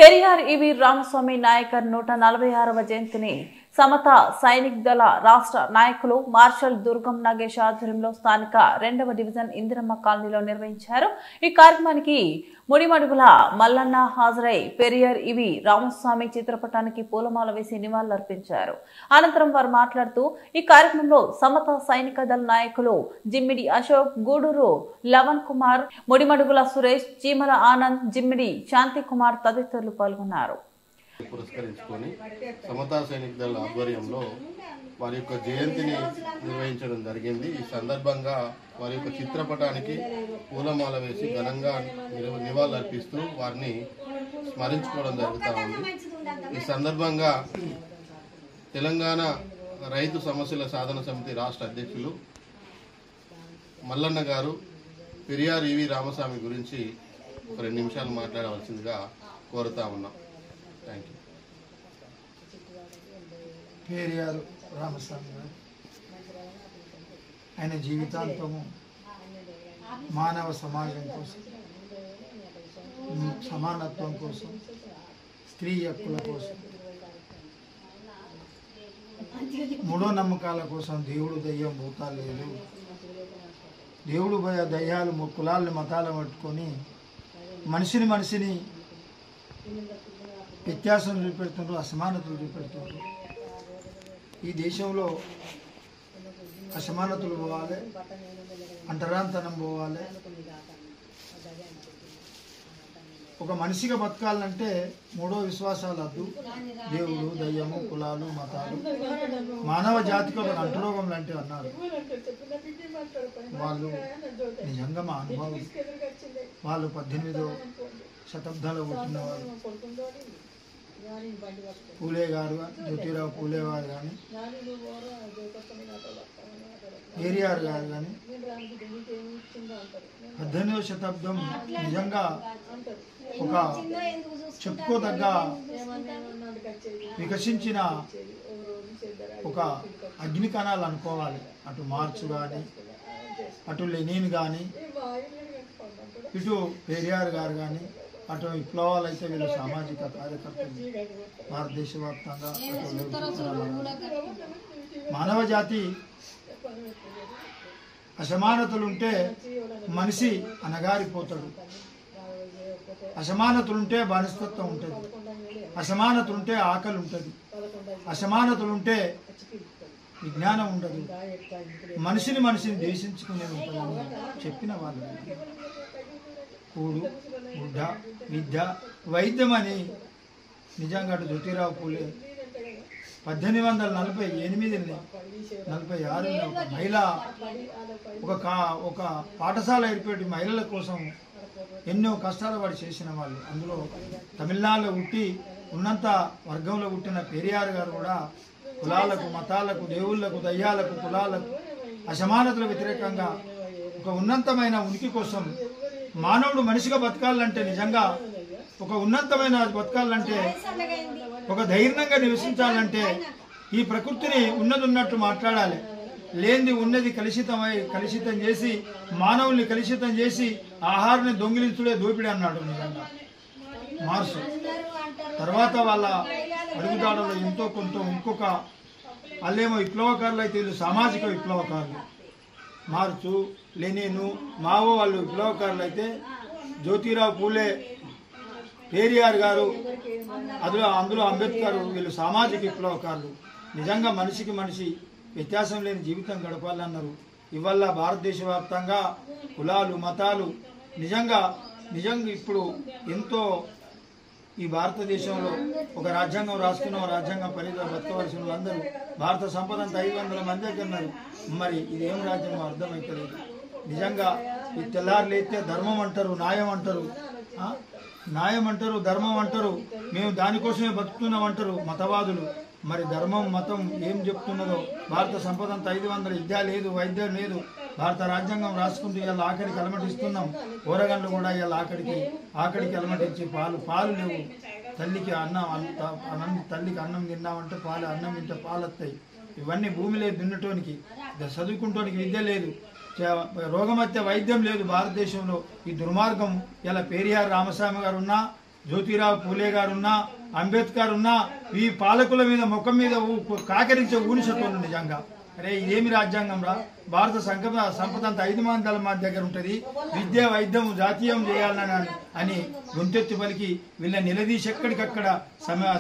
పెరియార్ ఈవి రామస్వామి నాయకర్ 146వ జయంతిని సమత సైనిక్ దళ రాష్ట్ర నాయకులు మార్షల్ దుర్గం నాగేష్ ఆధ్వర్యంలో స్థానిక 2వ డివిజన్ ఇందిరమ్మ కాలనీలో నిర్వహించారు। ఈ కార్యక్రమానికి ముడిమడుగుల మల్లన్న హాజరై పెరియార్ ఈవి రామస్వామి చిత్రపటానికి పూలమాల వేసి నివాళులర్పించారు। అనంతరం వారు మాట్లాడుతూ ఈ కార్యక్రమంలో సమత సైనిక దళ నాయకులు జిమ్మిడి అశోక్, గూడూరు లవన్ కుమార్, ముడిమడుగుల సురేష్, చీమల ఆనంద్, జిమ్మిడి శాంతి కుమార్ తదితరులు పాల్గొన్నారు। పురస్కరించుకొని సమతా సైనిక దళ ఆధ్వర్యంలో వారి యొక్క జయంతిని నిర్వహించడం జరిగింది। ఈ సందర్భంగా వారి యొక్క చిత్రపటానికి పూలమాల వేసి ఘనంగా నివాళులర్పిస్తూ వారిని స్మరించుకోవడం జరుగుతూ ఉంది। ఈ సందర్భంగా తెలంగాణ రైతు సమస్యల సాధన సమితి రాష్ట్ర అధ్యక్షులు మల్లన్న గారు పెరియార్ ఈవి రామస్వామి గురించి 2 నిమిషాలు మాట్లాడవలసిందిగా కోరుతా ఉన్నాం। Thank you. పెరియార్ రామస్వామి గారు ఆయన జీవితాంతము మానవ సమాజం కోసం, సమానత్వం కోసం, స్త్రీ హక్కుల కోసం, మూఢనమ్మకాల కోసం దేవుడు దయ్యం భూతాలు లేదు, దేవుడు దయ్యాలు కులాలను మతాలను పట్టుకొని మనిషిని వ్యత్యాసం చూపెడుతున్నారు, అసమానతలు చూపెడుతున్నారు। ఈ దేశంలో అసమానతలు పోవాలి, అంటరాంతనం పోవాలి। ఒక మనిషిగా బతకాలంటే 3 విశ్వాసాలు వద్దు, దేవుడు, దయ్యము, కులాలు, మతాలు, మానవ జాతికి ఒక అంటరోగం లాంటివి అన్నారు। వాళ్ళు నిజంగా మా అనుభవం, వాళ్ళు 18వ శతాబ్దంలో పుట్టిన వాళ్ళు, పూలే గారు, జ్యోతిరావు పూలే గారు కానీ, పెరియార్ గారు కానీ 18వ శతాబ్దం నిజంగా ఒక చెప్పుకోదగ్గ వికసించిన ఒక అగ్ని కణాలు అనుకోవాలి। అటు మార్క్స్ కానీ, అటు లెనిన్ కానీ, ఇటు పెరియార్ గారు కానీ, అటు విప్లవాలు అయితే వీళ్ళు సామాజిక కార్యకర్తలు భారతదేశ వ్యాప్తంగా మానవ జాతి అసమానతలుంటే మనిషి అనగారిపోతాడు, అసమానతలుంటే బానిసత్వం ఉంటుంది, అసమానతలుంటే ఆకలి ఉంటుంది, అసమానతలుంటే విజ్ఞానం ఉండదు, మనిషిని ద్వేషించుకునే ఉంటుందని చెప్పిన వాళ్ళు కూడు, గుడ్డ, విద్య, వైద్యం అని నిజంగా అటు జ్యోతిరావు పూలే 1848 46 ఒక మహిళ ఒక పాఠశాల ఏర్పడి మహిళల కోసం ఎన్నో కష్టాలు పడి చేసిన వాళ్ళు। అందులో తమిళనాడులో పుట్టి ఉన్నంత వర్గంలో పుట్టిన పెరియార్ గారు కూడా కులాలకు, మతాలకు, దేవుళ్లకు, దయ్యాలకు, కులాలకు, అసమానతల వ్యతిరేకంగా ఒక ఉన్నతమైన ఉనికి కోసం మానవుడు మనిషిగా బతకాలంటే, నిజంగా ఒక ఉన్నతమైన బతకాలంటే, ఒక ధైర్యంగా నివసించాలంటే ఈ ప్రకృతిని ఉన్నట్టు మాట్లాడాలి, లేనిది ఉన్నది కలుషితం చేసి మానవుల్ని కలుషితం చేసి ఆహారాన్ని దొంగిలించుడే దోపిడి అన్నాడు నిజంగా మార్క్స్। తర్వాత వాళ్ళ అడుగుదాడలో ఎంతో కొంత ఇంకొక వాళ్ళేమో విప్లవకారులు అయితే వీళ్ళు సామాజిక విప్లవకారులు, మార్క్స్, లెనిన్, మావో వాళ్ళు విప్లవకారులు అయితే జ్యోతిరావు పూలే, పెరియార్ గారు, అందులో అంబేద్కర్ వీళ్ళు సామాజిక విప్లవకారులు। నిజంగా మనిషికి మనిషి వ్యత్యాసం లేని జీవితం గడపాలన్నారు। ఇవల్ల భారతదేశ వ్యాప్తంగా కులాలు, మతాలు నిజంగా ఇప్పుడు ఎంతో ఈ భారతదేశంలో ఒక రాజ్యాంగం రాసుకున్న రాజ్యాంగం పరిధిలో బతకవలసిన వాళ్ళందరూ భారత సంపద అంతా 500 మంది దగ్గర ఉన్నారు। మరి ఇదేం రాజ్యాంగం అర్థమవుతలేదు। నిజంగా ఈ తెల్లారులైతే ధర్మం అంటారు, న్యాయం అంటారు, ధర్మం అంటారు, మేము దానికోసమే బతుకుతున్నాం అంటారు మతవాదులు। మరి ధర్మం, మతం ఏం చెప్తున్నదో, భారత సంపద అంతా 500, విద్య లేదు, వైద్యం లేదు, భారత రాజ్యాంగం రాసుకుంటూ ఇలా ఆఖరికి అలమటిస్తున్నాం। ఊరగండ్లు కూడా ఇలా ఆఖరికి అలమటించి పాలు లేవు, తల్లికి అన్నం తిన్నామంటే పాలు, అన్నం తింటే పాలు వస్తాయి। ఇవన్నీ భూమి లేదు దున్నటోనికి, చదువుకుంటోనికి విద్య లేదు, రోగమత్య వైద్యం లేదు భారతదేశంలో। ఈ దుర్మార్గం ఇలా పెరియార్ రామస్వామి గారు ఉన్నా, జ్యోతిరావు పూలే గారు ఉన్నా, అంబేద్కర్ ఉన్నా, ఈ పాలకుల మీద ముఖం మీద కాకరించే ఊనిసత్వం నిజంగా. అరే ఇదేమి రాజ్యాంగం రా, భారత సంపద అంతా 5 మందల మా దగ్గర ఉంటుంది, విద్య వైద్యం జాతీయం చేయాలని అని గొంతెత్తి పలికి వీళ్ళ నిలదీసి ఎక్కడికక్కడ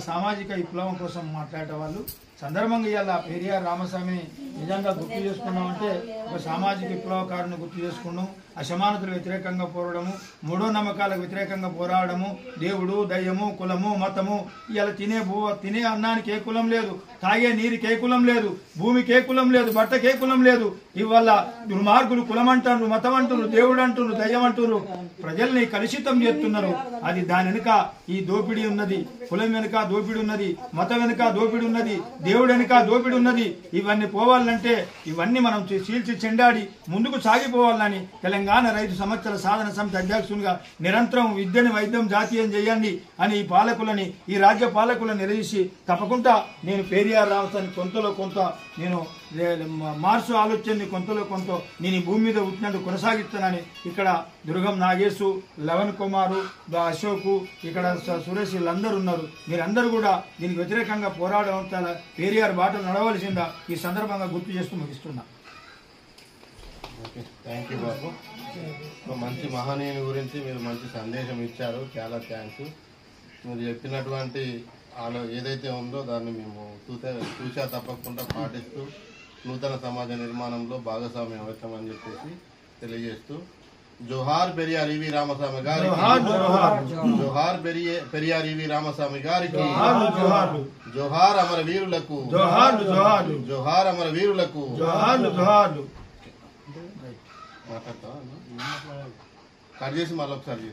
సామాజిక విప్లవం కోసం మాట్లాడే వాళ్ళు. సందర్భంగా ఇవాళ పెరియార్ రామస్వామిని నిజంగా గుర్తు చేసుకున్నామంటే ఒక సామాజిక విప్లవకారుని గుర్తు చేసుకున్నాం. అసమానతలు వ్యతిరేకంగా పోరాడము, మూఢో నమ్మకాలకు వ్యతిరేకంగా పోరాడము, దేవుడు దయ్యము కులము మతము. ఇవాళ తినే అన్నానికి ఏ కులం లేదు, తాగే నీరుకి ఏ కులం లేదు, భూమికి ఏ కులం లేదు, బట్టకి ఏ కులం లేదు. ఇవాళ దుర్మార్గులు కులం అంటారు, మతం అంటున్నారు, దేవుడు అంటున్నారు, దయ్యం అంటున్నారు, ప్రజల్ని కలుషితం చేస్తున్నారు. అది దాని వెనుక ఈ దోపిడీ ఉన్నది, కులం వెనుక దోపిడీ ఉన్నది, మతం వెనుక దోపిడీ ఉన్నది, దేవుడు వెనుక దోపిడీ ఉన్నది. ఇవన్నీ పోవాలంటే ఇవన్నీ మనం చీల్చి చెండాడి ముందుకు సాగిపోవాలని తెలంగాణ రైతు సంవత్సర సాధన సమితి అధ్యక్షునిగా నిరంతరం విద్యను వైద్యం జాతీయం చేయండి అని ఈ పాలకులని, ఈ రాజ్య పాలకులను నిలదీసి తప్పకుండా నేను పెరియార్ రామస్వామి కొంతలో కొంత నేను మార్సు ఆలోచనని కొంతలో కొంత నేను ఈ భూమి మీద పుట్టినందుకు కొనసాగిస్తానని ఇక్కడ దుర్గం నాగేశు, లవన్ కుమారు, అశోకు, ఇక్కడ సురేష్ వీళ్ళందరూ ఉన్నారు. మీరందరూ కూడా దీనికి వ్యతిరేకంగా పోరాడడం చాలా పెరియార్ బాటలు నడవలసిందా ఈ సందర్భంగా గుర్తు చేస్తూ ముగిస్తున్నా. ఓకే, థ్యాంక్ యూ బాబు. మంచి మహనీయుని గురించి మీరు మంచి సందేశం ఇచ్చారు, చాలా థ్యాంక్స్. మీరు చెప్పినటువంటి ఏదైతే ఉందో దాన్ని మేము చూసా తప్పకుండా పాటిస్తూ నూతన సమాజ నిర్మాణంలో భాగస్వామ్యం అవుతామని చెప్పేసి తెలియజేస్తూ జోహార్ పెరియార్ ఈవి రామస్వామి గారికి, జోహార్ పెరియార్ ఈవి రామస్వామి గారికి, జోహార్ అమర వీరులకు, జోహార్ అమర వీరులకు. మాట్లాడతావా? కట్ చేసి మళ్ళీ ఒకసారి